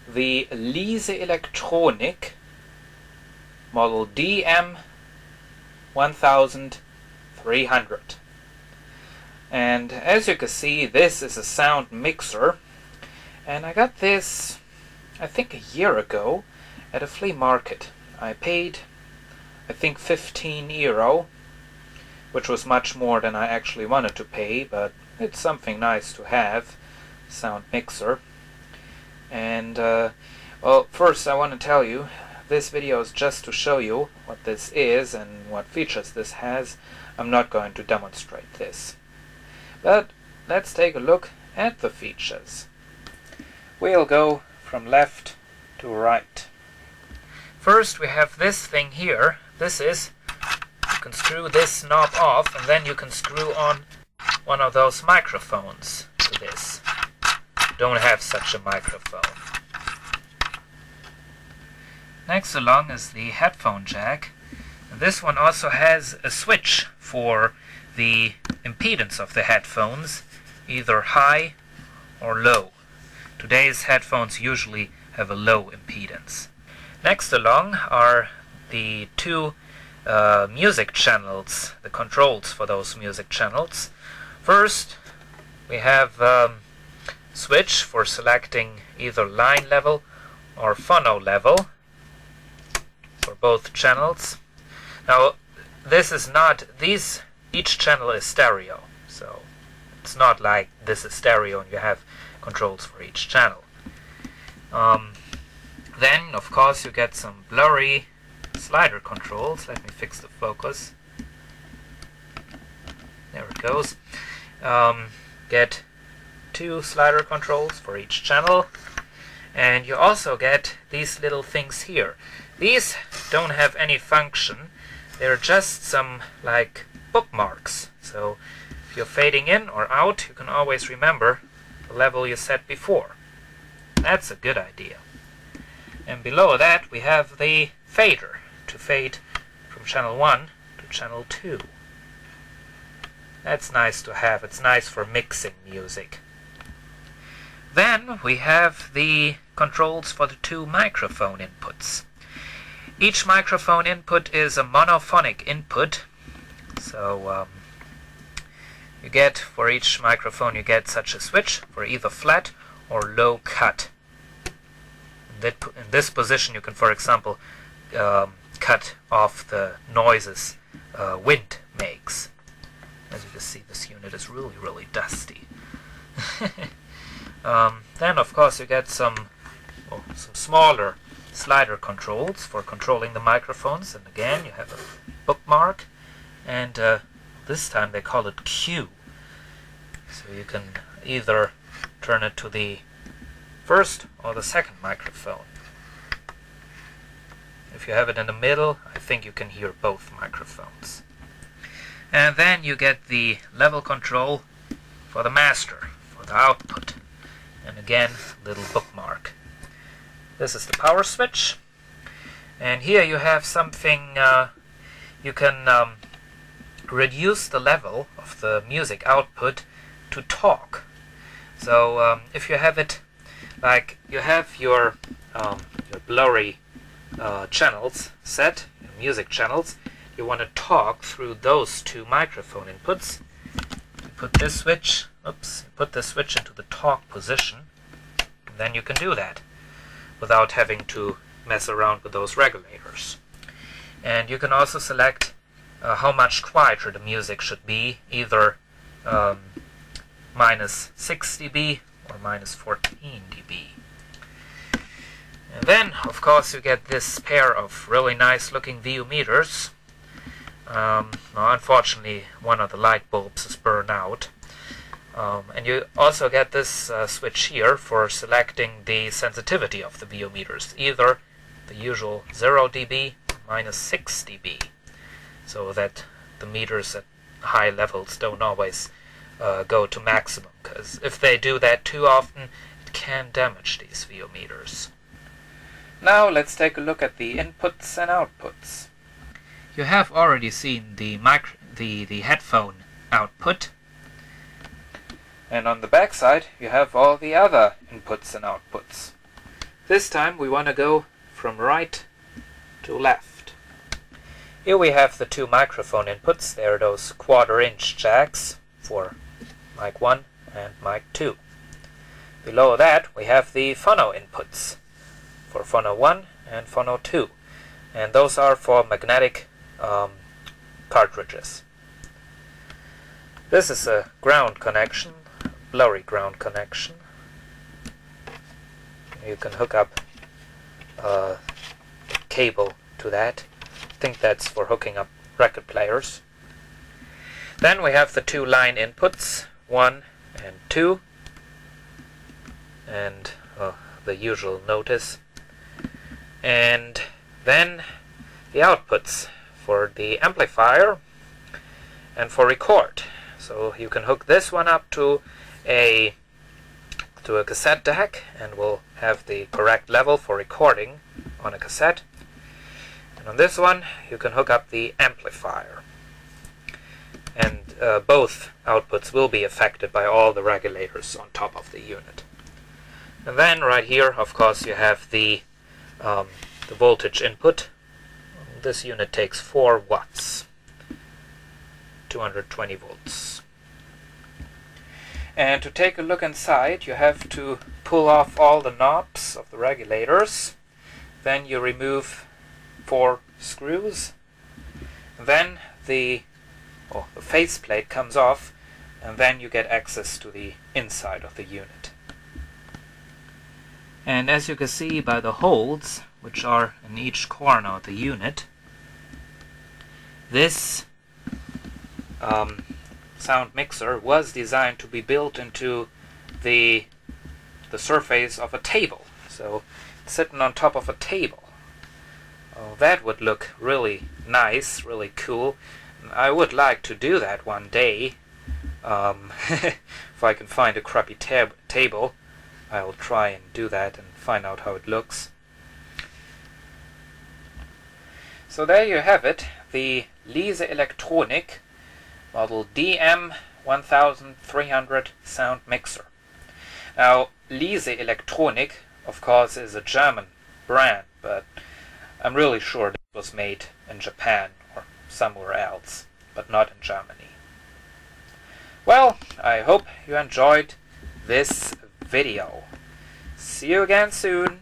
the Liese Elektronik model DM-1300. And as you can see, this is a sound mixer, and I got this I think a year ago at a flea market. I paid I think €15, which was much more than I actually wanted to pay, but it's something nice to have, sound mixer. And well, first I want to tell you, this video is just to show you what this is and what features this has. I'm not going to demonstrate this. But let's take a look at the features. We'll go from left to right. First we have this thing here. This is, you can screw this knob off, and then you can screw on one of those microphones to this. Don't have such a microphone. Next along is the headphone jack. And this one also has a switch for the impedance of the headphones, either high or low. Today's headphones usually have a low impedance. Next along are the two music channels, the controls for those music channels. First we have switch for selecting either line level or phono level for both channels. Now this is not, each channel is stereo, so it's not like this is stereo and you have controls for each channel. Then of course you get some blurry slider controls. Let me fix the focus. There it goes. Get two slider controls for each channel, and you also get these little things here. These don't have any function. They're just some like bookmarks, so if you're fading in or out, you can always remember the level you set before. That's a good idea. And below that we have the fader to fade from channel 1 to channel 2. That's nice to have. It's nice for mixing music. Then we have the controls for the two microphone inputs. Each microphone input is a monophonic input, so you get, for each microphone you get such a switch for either flat or low cut. In this position you can, for example, cut off the noises wind makes. As you can see, this unit is really dusty. Then of course you get some smaller slider controls for controlling the microphones, and again you have a bookmark, and this time they call it Q, so you can either turn it to the first or the second microphone. If you have it in the middle, I think you can hear both microphones. And then you get the level control for the master, for the output, and again, little bookmark. This is the power switch, and here you have something, you can reduce the level of the music output to talk. So if you have it like you have your blurry channels set, your music channels, you want to talk through those two microphone inputs, you put this switch, put this switch into the talk position, and then you can do that without having to mess around with those regulators. And you can also select how much quieter the music should be, either minus 6 dB or minus 14 dB. And then of course you get this pair of really nice looking VU meters. Now, unfortunately one of the light bulbs is burned out. And you also get this switch here for selecting the sensitivity of the VU meters, either the usual 0 dB or minus 6 dB, so that the meters at high levels don't always go to maximum, because if they do that too often, it can damage these VU meters. Now let's take a look at the inputs and outputs. You have already seen the headphone output, and on the back side you have all the other inputs and outputs. This time we want to go from right to left. Here we have the two microphone inputs. They are those 1/4-inch jacks for mic 1 and mic 2. Below that we have the phono inputs for phono 1 and phono 2. And those are for magnetic cartridges. This is a ground connection, blurry ground connection. You can hook up a cable to that. I think that's for hooking up record players. Then we have the two line inputs, 1 and 2, and the usual notice. And then the outputs for the amplifier and for record. So you can hook this one up to a cassette deck and we'll have the correct level for recording on a cassette. And on this one you can hook up the amplifier. And both outputs will be affected by all the regulators on top of the unit. And then right here, of course, you have the voltage input. This unit takes 4 watts, 220 volts. And to take a look inside, you have to pull off all the knobs of the regulators. Then you remove 4 screws. Then the faceplate comes off, and then you get access to the inside of the unit. And as you can see by the holes, which are in each corner of the unit, this sound mixer was designed to be built into the surface of a table. So sitting on top of a table. That would look really nice, really cool. I would like to do that one day. If I can find a crappy table, I'll try and do that and find out how it looks. So there you have it, the Liese Elektronik model DM-1300 sound mixer. Now, Liese Elektronik, of course, is a German brand, but I'm really sure it was made in Japan or somewhere else, but not in Germany. Well, I hope you enjoyed this video. See you again soon.